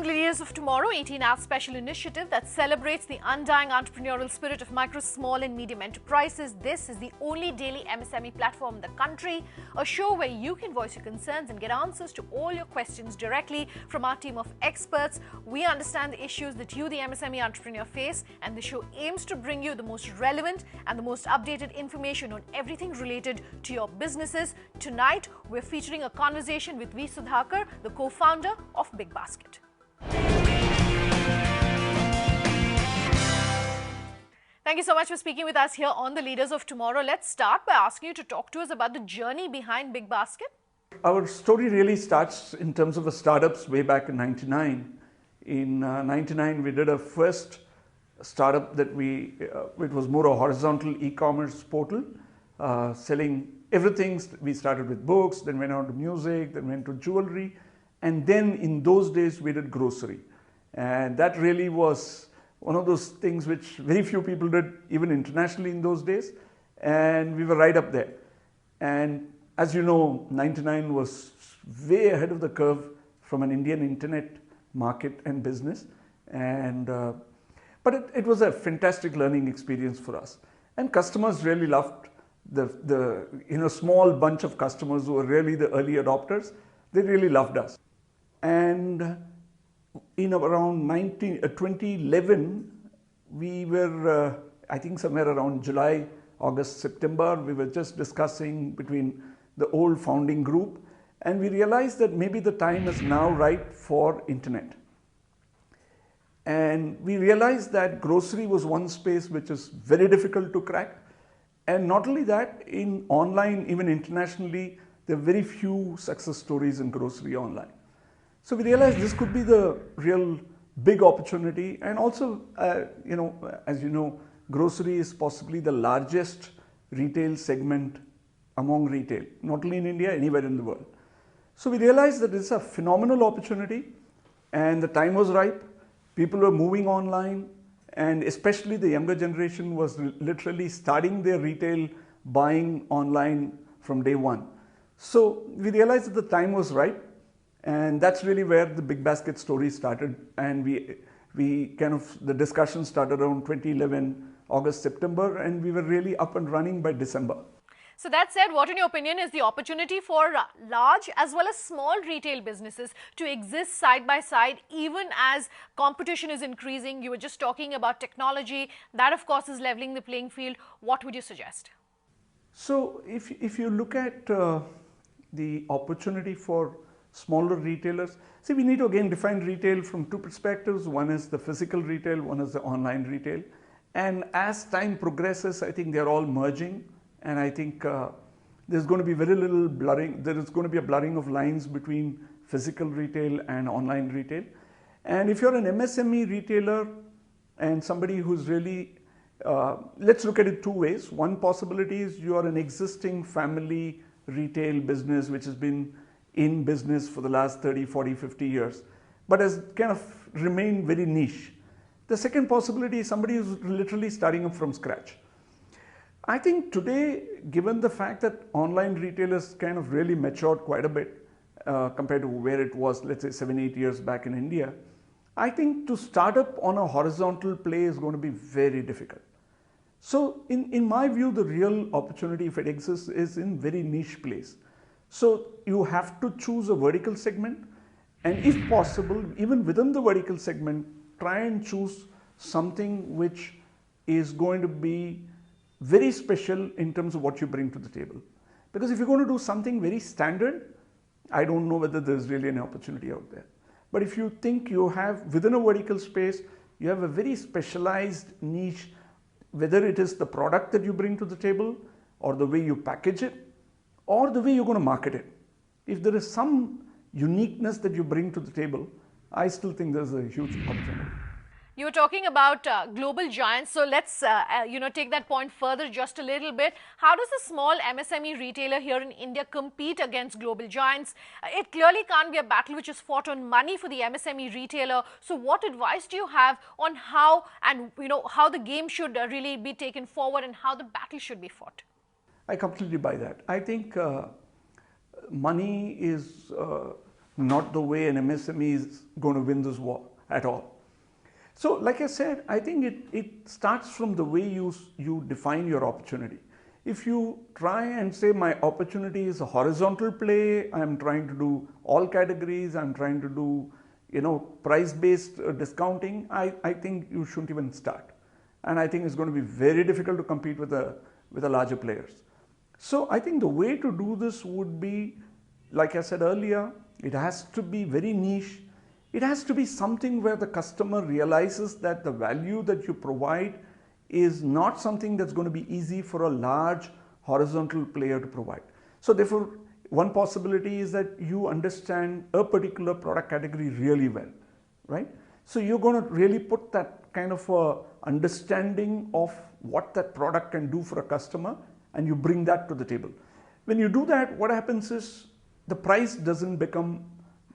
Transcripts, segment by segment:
the Leaders of Tomorrow 18-hour special initiative that celebrates the undying entrepreneurial spirit of micro, small and medium enterprises. This is the only daily MSME platform in the country, a show where you can voice your concerns and get answers to all your questions directly from our team of experts. We understand the issues that you, the MSME entrepreneur, face, and the show aims to bring you the most relevant and the most updated information on everything related to your businesses. Tonight, we're featuring a conversation with V. Sudhakar, the co-founder of Big Basket. Thank you so much for speaking with us here on the Leaders of Tomorrow. Let's start by asking you to talk to us about the journey behind Big Basket. Our story really starts in terms of the startups way back in 99. In 99, we did a first startup that it was more a horizontal e-commerce portal, selling everything. We started with books, then went on to music, then went to jewelry. And then in those days, we did grocery. And that really was one of those things which very few people did, even internationally in those days. And we were right up there. And as you know, 99 was way ahead of the curve from an Indian internet market and business. And but it was a fantastic learning experience for us. And customers really loved the small bunch of customers who were really the early adopters. They really loved us. And in around 2011, we were, I think somewhere around July, August, September, we were just discussing between the old founding group, and we realized that maybe the time is now right for internet. And we realized that grocery was one space which is very difficult to crack. And not only that, in online, even internationally, there are very few success stories in grocery online. So we realized this could be the real big opportunity. And also, as you know, grocery is possibly the largest retail segment among retail, not only in India, anywhere in the world. So we realized that it's a phenomenal opportunity and the time was ripe. People were moving online, and especially the younger generation was literally starting their retail buying online from day one. So we realized that the time was ripe. And that's really where the Big Basket story started. And the discussion started around 2011, August, September, and we were really up and running by December. So that said, what in your opinion is the opportunity for large as well as small retail businesses to exist side by side, even as competition is increasing? You were just talking about technology. That, of course, is leveling the playing field. What would you suggest? So if you look at the opportunity for smaller retailers. See, we need to again define retail from two perspectives. One is the physical retail, one is the online retail. And as time progresses, I think they're all merging. And I think there's going to be very little blurring. There is going to be a blurring of lines between physical retail and online retail. And if you're an MSME retailer and somebody who's really, let's look at it two ways. One possibility is you are an existing family retail business which has been in business for the last 30, 40, 50 years, but has kind of remained very niche. The second possibility is somebody who's literally starting up from scratch. I think today, given the fact that online retail has kind of really matured quite a bit compared to where it was, let's say 7, 8 years back in India, I think to start up on a horizontal play is going to be very difficult. So in my view, the real opportunity, if it exists, is in very niche place. So you have to choose a vertical segment, and if possible, even within the vertical segment, try and choose something which is going to be very special in terms of what you bring to the table. Because if you're going to do something very standard, I don't know whether there's really an opportunity out there. But if you think you have, within a vertical space, you have a very specialized niche, whether it is the product that you bring to the table, or the way you package it, or the way you're going to market it. If there is some uniqueness that you bring to the table, I still think there's a huge opportunity. You were talking about global giants, so let's take that point further just a little bit. How does a small MSME retailer here in India compete against global giants? It clearly can't be a battle which is fought on money for the MSME retailer. So what advice do you have on how the game should really be taken forward and how the battle should be fought? I completely buy that. I think money is not the way an MSME is going to win this war at all. So like I said, I think it starts from the way you define your opportunity. If you try and say my opportunity is a horizontal play, I'm trying to do all categories, I'm trying to do price-based discounting, I think you shouldn't even start. And I think it's going to be very difficult to compete with the larger players. So I think the way to do this would be, like I said earlier, it has to be very niche. It has to be something where the customer realizes that the value that you provide is not something that's going to be easy for a large horizontal player to provide. So therefore, one possibility is that you understand a particular product category really well, right? So you're going to really put that kind of a understanding of what that product can do for a customer, and you bring that to the table. When you do that, what happens is the price doesn't become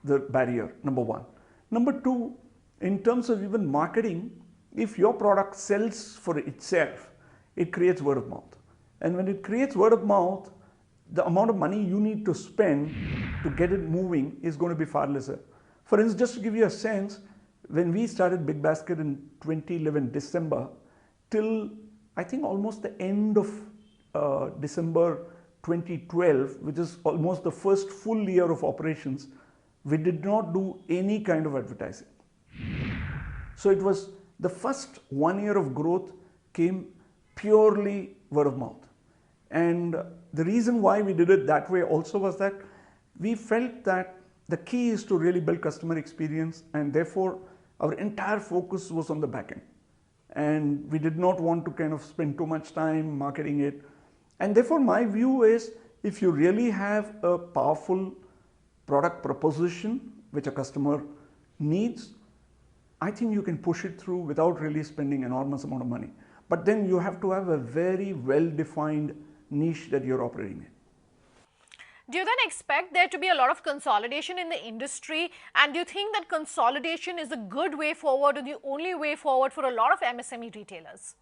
the barrier, number one. Number two, in terms of even marketing, if your product sells for itself, it creates word of mouth. And when it creates word of mouth, the amount of money you need to spend to get it moving is going to be far lesser. For instance, just to give you a sense, when we started Big Basket in 2011 December, till I think almost the end of December 2012, which is almost the first full year of operations, we did not do any kind of advertising. So it was the first 1 year of growth came purely word of mouth. And the reason why we did it that way also was that we felt that the key is to really build customer experience, and therefore our entire focus was on the back end. And we did not want to kind of spend too much time marketing it. And therefore my view is, if you really have a powerful product proposition which a customer needs, I think you can push it through without really spending enormous amount of money. But then you have to have a very well-defined niche that you're operating in. Do you then expect there to be a lot of consolidation in the industry? And do you think that consolidation is a good way forward or the only way forward for a lot of MSME retailers?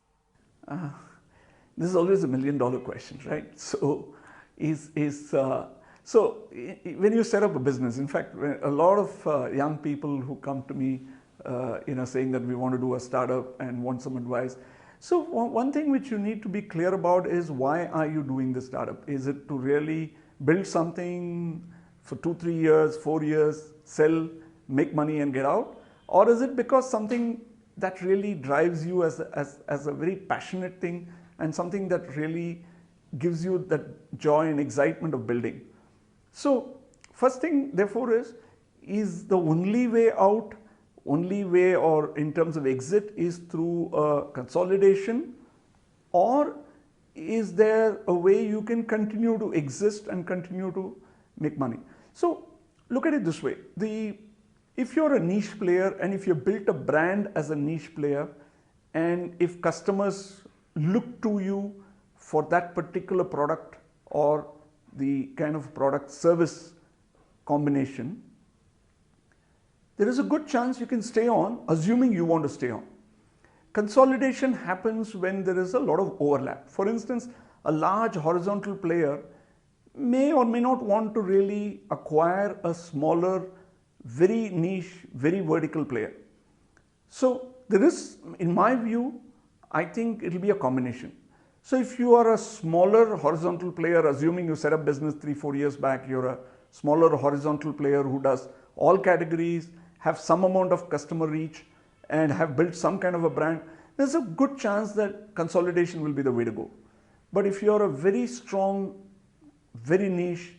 This is always a $1 million question, right? So, when you set up a business, in fact, a lot of young people who come to me, saying that we want to do a startup and want some advice. So one thing which you need to be clear about is, why are you doing the startup? Is it to really build something for 2-3 years, 4 years, sell, make money and get out? Or is it because something that really drives you as a very passionate thing, and something that really gives you that joy and excitement of building? So first thing therefore is the only way out, only way or in terms of exit is through consolidation, or is there a way you can continue to exist and continue to make money? So look at it this way. If you're a niche player, and if you built a brand as a niche player, and if customers look to you for that particular product or the kind of product service combination, there is a good chance you can stay on, assuming you want to stay on. Consolidation happens when there is a lot of overlap. For instance, a large horizontal player may or may not want to really acquire a smaller, very niche, very vertical player. So there is, in my view, I think it will be a combination. So if you are a smaller horizontal player, assuming you set up business 3-4 years back, you're a smaller horizontal player who does all categories, have some amount of customer reach, and have built some kind of a brand, there's a good chance that consolidation will be the way to go. But if you're a very strong, very niche,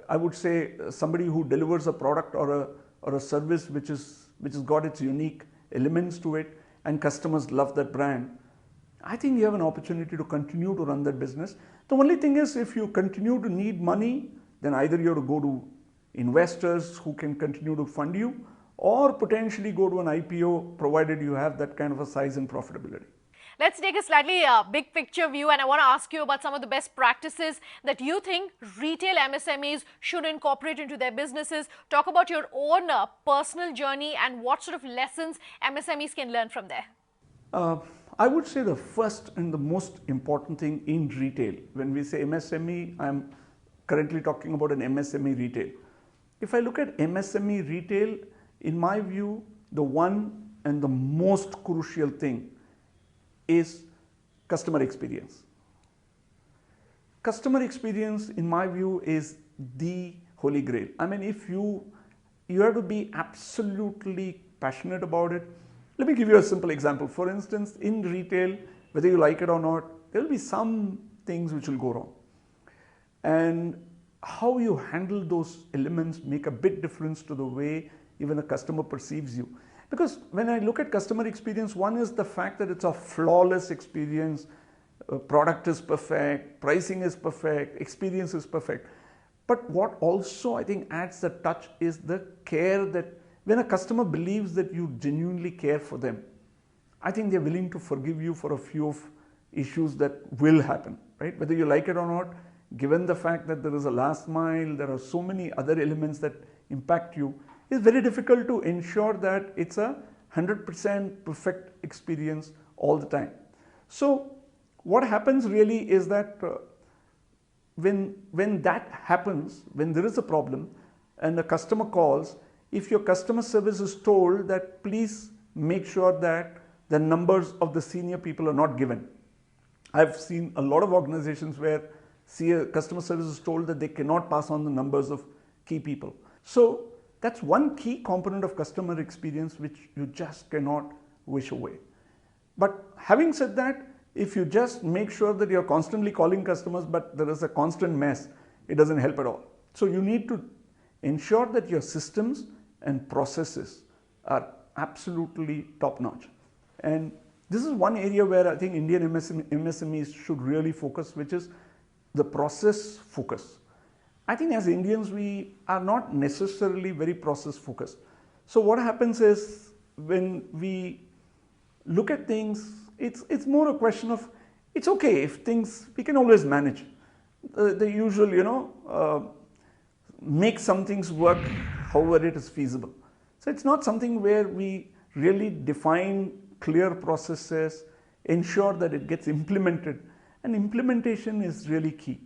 I would say somebody who delivers a product or a service which has got its unique elements to it, and customers love that brand, I think you have an opportunity to continue to run that business. The only thing is, if you continue to need money, then either you have to go to investors who can continue to fund you, or potentially go to an IPO, provided you have that kind of a size and profitability. Let's take a slightly big picture view, and I want to ask you about some of the best practices that you think retail MSMEs should incorporate into their businesses. Talk about your own personal journey and what sort of lessons MSMEs can learn from there. I would say the first and the most important thing in retail, when we say MSME, I'm currently talking about an MSME retail, If I look at MSME retail, in my view, the one and the most crucial thing is customer experience. Customer experience, in my view, is the holy grail. I mean, if you have to be absolutely passionate about it. Let me give you a simple example. For instance, in retail, whether you like it or not, there will be some things which will go wrong. And how you handle those elements make a big difference to the way even a customer perceives you. Because when I look at customer experience, one is the fact that it's a flawless experience, product is perfect, pricing is perfect, experience is perfect. But what also I think adds the touch is the care that when a customer believes that you genuinely care for them, I think they're willing to forgive you for a few of issues that will happen, right? Whether you like it or not, given the fact that there is a last mile, there are so many other elements that impact you, it's very difficult to ensure that it's a 100% perfect experience all the time. So what happens really is that when that happens, when there is a problem and the customer calls, if your customer service is told that please make sure that the numbers of the senior people are not given. I've seen a lot of organizations where customer service is told that they cannot pass on the numbers of key people. So that's one key component of customer experience which you just cannot wish away. But having said that, if you just make sure that you're constantly calling customers but there is a constant mess, it doesn't help at all. So you need to ensure that your systems and processes are absolutely top notch. And this is one area where I think Indian MSMEs should really focus, which is the process focus. I think as Indians, we are not necessarily very process focused. So what happens is when we look at things, it's more a question of, it's okay if things, we can always manage. The usual, make some things work however it is feasible. So it's not something where we really define clear processes, ensure that it gets implemented, and implementation is really key.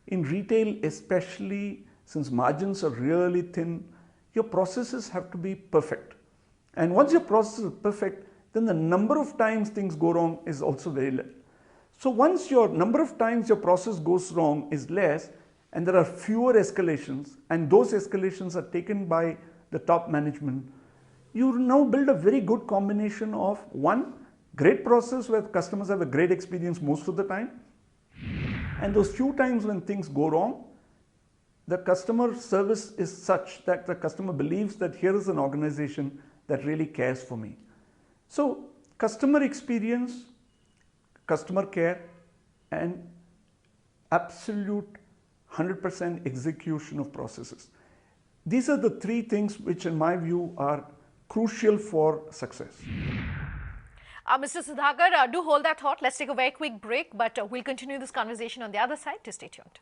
In retail especially, since margins are really thin, your processes have to be perfect. And once your process is perfect, then the number of times things go wrong is also very less. So once your number of times your process goes wrong is less, and there are fewer escalations, and those escalations are taken by the top management, you now build a very good combination of one, great process where customers have a great experience most of the time, and those few times when things go wrong, the customer service is such that the customer believes that here is an organization that really cares for me. So customer experience, customer care, and absolute 100% execution of processes. These are the three things which in my view are crucial for success. Mr. Sudhakar, do hold that thought. Let's take a very quick break, but we'll continue this conversation on the other side. To stay tuned.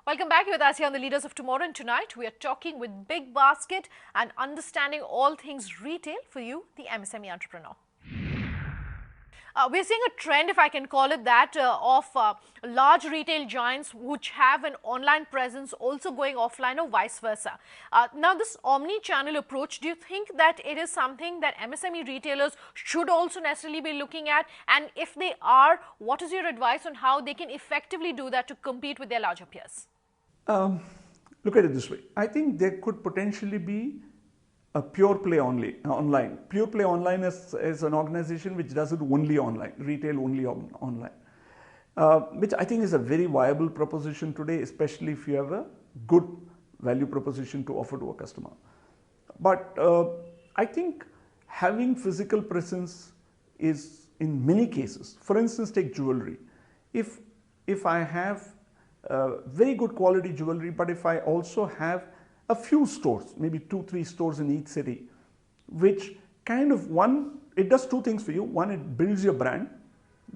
Welcome back. You're with us here on the Leaders of Tomorrow, and tonight we are talking with Big Basket and understanding all things retail for you, the MSME entrepreneur. We're seeing a trend, if I can call it that, of large retail giants which have an online presence also going offline or vice versa. Now, this omni-channel approach, do you think that it is something that MSME retailers should also necessarily be looking at? And if they are, what is your advice on how they can effectively do that to compete with their larger peers? Look at it this way. I think there could potentially be a pure play online. Pure play online is an organization which does it only online, retail only online, which I think is a very viable proposition today, especially if you have a good value proposition to offer to a customer. But I think having physical presence is in many cases. For instance, take jewelry. If I have very good quality jewelry, but if I also have a few stores, maybe 2-3 stores in each city, which kind of it does two things for you. One, it builds your brand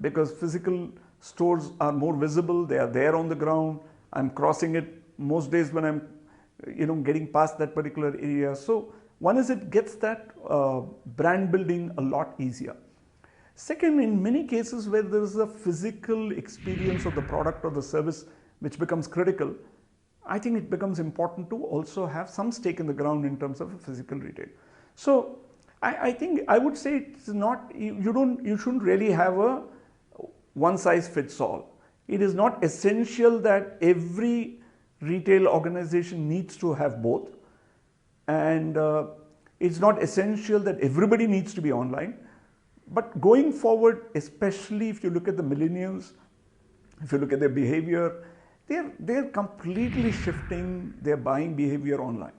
because physical stores are more visible, they are there on the ground. I'm crossing it most days when I'm getting past that particular area. So one is it gets that brand building a lot easier. Second, in many cases where there is a physical experience of the product or the service which becomes critical, I think it becomes important to also have some stake in the ground in terms of a physical retail. So I think I would say it's not, you shouldn't really have a one size fits all. It is not essential that every retail organization needs to have both, and it's not essential that everybody needs to be online. But going forward, especially if you look at the millennials, if you look at their behavior, they're completely shifting their buying behavior online.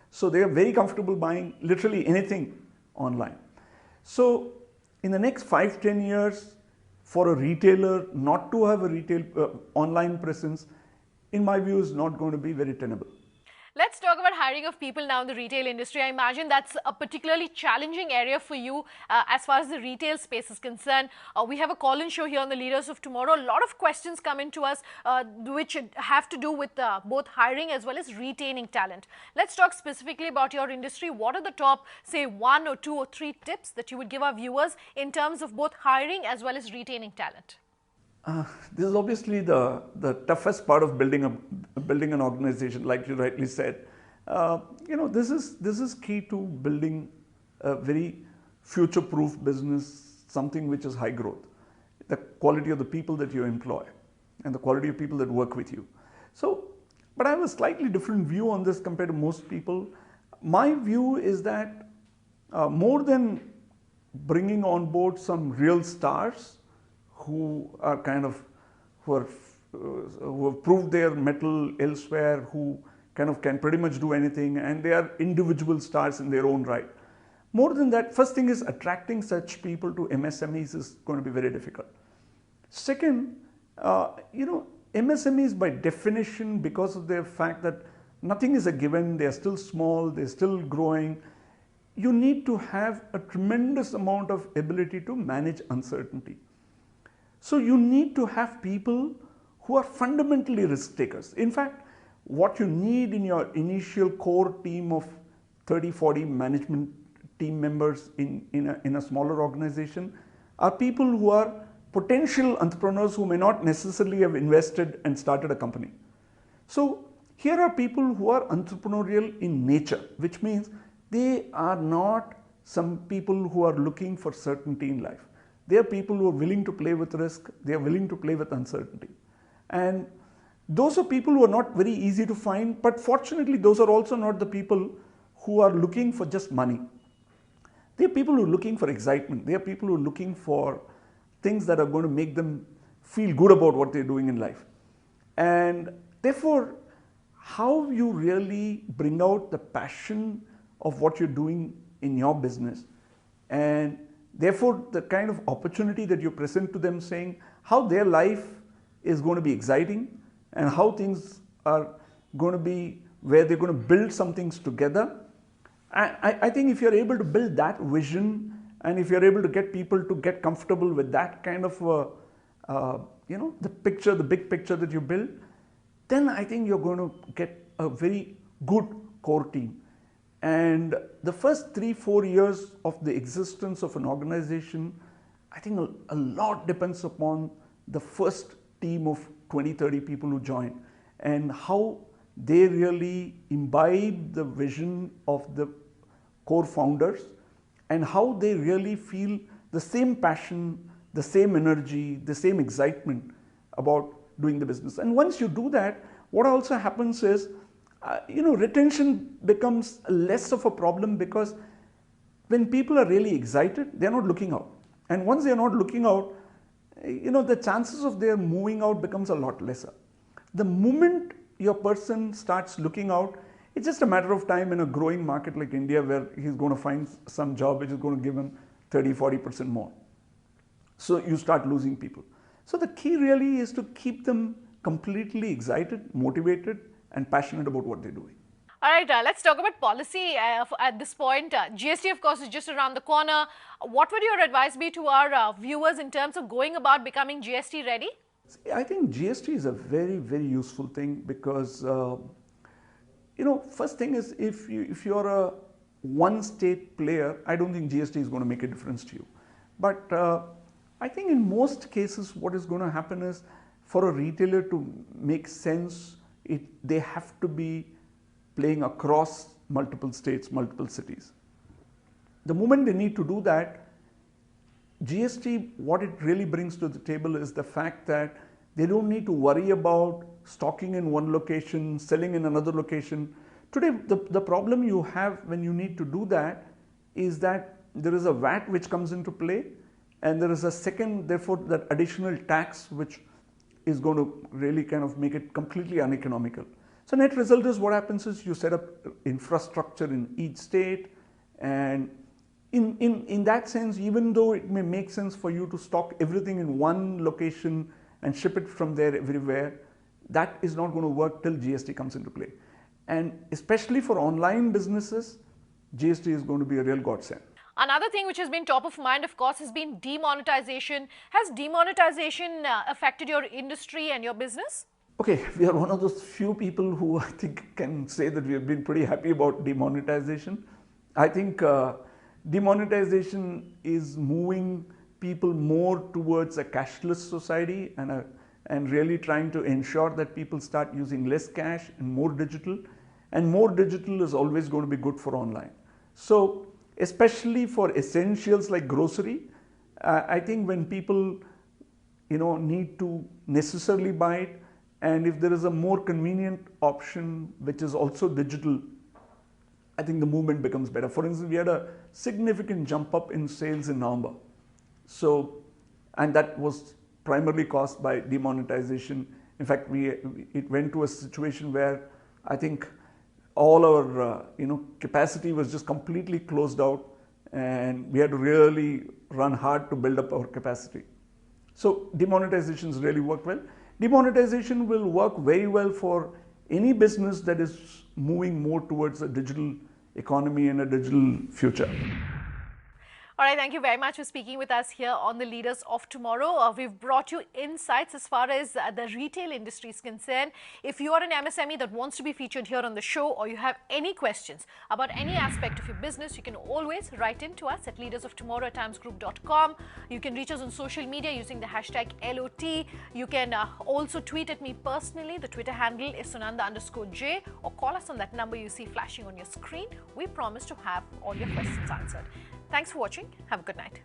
So they are very comfortable buying literally anything online. So in the next 5-10 years, for a retailer not to have a retail online presence, in my view, is not going to be very tenable. Let's talk about hiring of people now in the retail industry. I imagine that's a particularly challenging area for you as far as the retail space is concerned. We have a call-in show here on the Leaders of Tomorrow. A lot of questions come into us which have to do with both hiring as well as retaining talent. Let's talk specifically about your industry. What are the top, say, 1 or 2 or 3 tips that you would give our viewers in terms of both hiring as well as retaining talent? This is obviously the toughest part of building an organization, like you rightly said. This is key to building a very future-proof business, something which is high growth. The quality of the people that you employ and the quality of people that work with you. So, but I have a slightly different view on this compared to most people. My view is that more than bringing on board some real stars who have proved their mettle elsewhere, who kind of can pretty much do anything, and they are individual stars in their own right. More than that, first thing is attracting such people to MSMEs is going to be very difficult. Second, MSMEs by definition, because of their fact that nothing is a given, they are still small, they're still growing, you need to have a tremendous amount of ability to manage uncertainty. So you need to have people who are fundamentally risk takers. In fact, what you need in your initial core team of 30-40 management team members in a smaller organization are people who are potential entrepreneurs who may not necessarily have invested and started a company. So here are people who are entrepreneurial in nature, which means they are not some people who are looking for certainty in life. They are people who are willing to play with risk, they are willing to play with uncertainty. And those are people who are not very easy to find, but fortunately those are also not the people who are looking for just money. They are people who are looking for excitement, they are people who are looking for things that are going to make them feel good about what they're doing in life. And therefore, how you really bring out the passion of what you're doing in your business, and therefore the kind of opportunity that you present to them, saying how their life is going to be exciting and how things are going to be where they're going to build some things together. I think if you're able to build that vision, and if you're able to get people to get comfortable with that kind of the big picture that you build, then I think you're going to get a very good core team. And the first 3-4 years of the existence of an organization, I think a lot depends upon the first team of 20-30 people who join and how they really imbibe the vision of the core founders and how they really feel the same passion, the same energy, the same excitement about doing the business. And once you do that, what also happens is retention becomes less of a problem, because when people are really excited, they're not looking out. And once they're not looking out, the chances of their moving out becomes a lot lesser. The moment your person starts looking out, it's just a matter of time in a growing market like India where he's going to find some job which is going to give him 30-40% more. So you start losing people. So the key really is to keep them completely excited, motivated, and passionate about what they're doing. All right, let's talk about policy at this point. GST, of course, is just around the corner. What would your advice be to our viewers in terms of going about becoming GST ready? See, I think GST is a very, very useful thing because, first thing is if you're a one state player, I don't think GST is going to make a difference to you. But I think in most cases, what is going to happen is for a retailer to make sense, they have to be playing across multiple states, multiple cities. The moment they need to do that, GST, what it really brings to the table is the fact that they don't need to worry about stocking in one location, selling in another location. Today, the problem you have when you need to do that is that there is a VAT which comes into play, and there is a second, therefore, that additional tax which is going to really kind of make it completely uneconomical. So net result is what happens is you set up infrastructure in each state, and in that sense, even though it may make sense for you to stock everything in one location and ship it from there everywhere, that is not going to work till GST comes into play. And especially for online businesses, GST is going to be a real godsend. Another thing which has been top of mind, of course, has been demonetization. Has demonetization affected your industry and your business? Okay, we are one of those few people who I think can say that we have been pretty happy about demonetization. I think demonetization is moving people more towards a cashless society and really trying to ensure that people start using less cash and more digital. And more digital is always going to be good for online. So especially for essentials like grocery, I think when people need to necessarily buy it, and if there is a more convenient option which is also digital, I think the movement becomes better. For instance, we had a significant jump up in sales in November. So, and that was primarily caused by demonetization. In fact, it went to a situation where I think all our capacity was just completely closed out, and we had to really run hard to build up our capacity. So demonetizations really worked well. Demonetization will work very well for any business that is moving more towards a digital economy and a digital future. All right, thank you very much for speaking with us here on the Leaders of Tomorrow. We've brought you insights as far as the retail industry is concerned. If you are an MSME that wants to be featured here on the show, or you have any questions about any aspect of your business, you can always write in to us at leadersoftomorrow@timesgroup.com. You can reach us on social media using the hashtag LOT. You can also tweet at me personally. The Twitter handle is Sunanda_J, or call us on that number you see flashing on your screen. We promise to have all your questions answered. Thanks for watching. Have a good night.